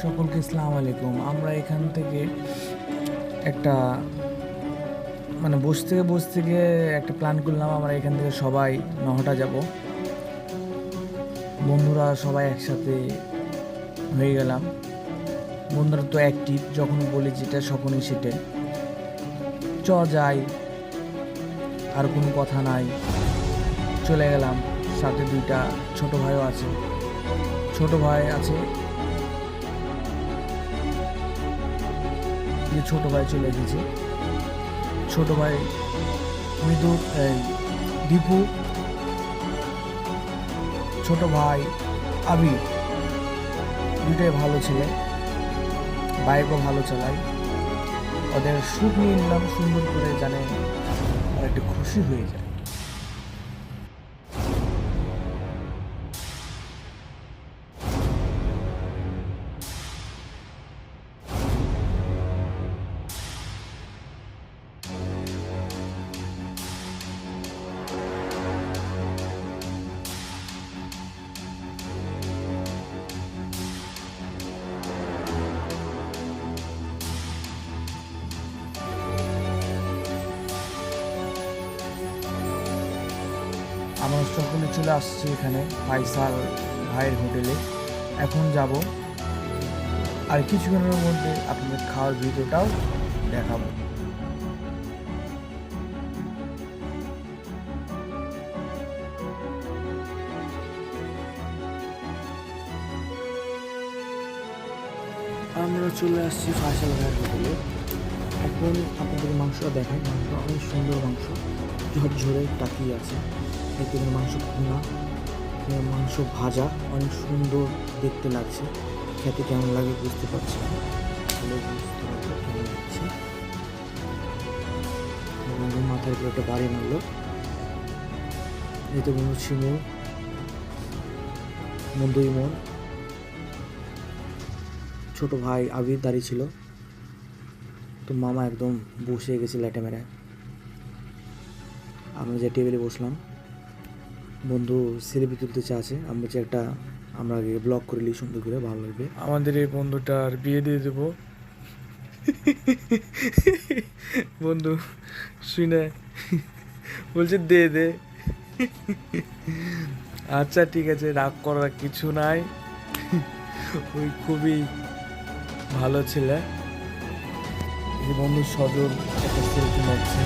সকলকে আসসালামু আলাইকুম। আমরা এখান থেকে একটা বসে থেকে একটা প্ল্যান করলাম। আমরা এখান থেকে সবাই নহটা যাব, বন্ধুরা সবাই একসাথে হয়ে গেলাম। বন্ধুরা তো অ্যাক্টিভ, যখন বলি যেটা সকলেই সেটে যাই, আর কোনো কথা নাই। চলে গেলাম, সাথে দুইটা ছোট ভাইও আছে, ছোট ভাই আছে, ছোট ভাই চলে এসেছে। ছোট ভাই মৃদুর দীপু, ছোট ভাই আবির, দুটাই ভালো ছেলে, বাইকও ভালো চালায়। ওদের সুখ নিয়ে নিলাম সুন্দর করে, জানে একটু খুশি হয়ে যায়। আমরা সকলে চলে আসছি এখানে ফাইসাল ভাইয়ের হোটেলে। এখন যাব, আর কিছুক্ষণের মধ্যে আপনাদের খাওয়ার ভিডিওটাও দেখাবো। আমরা চলে আসছি ফাইসাল ভাইয়ের হোটেলে। এখন আপনাদের মাংসটা দেখাই। মাংস অনেক সুন্দর, মাংস ঝরঝরে টাকিয়ে আছে। এখানে মাংস ভুনা, মাংস ভাজা, অনেক সুন্দর দেখতে লাগছে। খেতে কেমন লাগে বুঝতে পারছি না, তাহলে বুঝতে পারবো কেমন লাগছে। মাথার উপরে একটা বাড়ি মারলো। এতে বন্ধু শিমুল, মন্দই মন, ছোট ভাই আবির দাঁড়িয়ে ছিল। তো মামা একদম বসে গেছে ল্যাটে মেরায়। আমরা যে টেবিলে বসলাম, বন্ধু সেলফি তুলতে চাচ্ছে। আমরা যে একটা আমরা আগে ব্লগ করে নিই সুন্দর করে, ভালো লাগবে। আমাদের এই বন্ধুটার বিয়ে দিয়ে দেবো। বন্ধু শুনে বলছে দে দে। আচ্ছা ঠিক আছে, রাগ করার কিছু নাই। ওই খুবই ভালো ছেলে। বন্ধু সজল একটা সেলফি মারছে।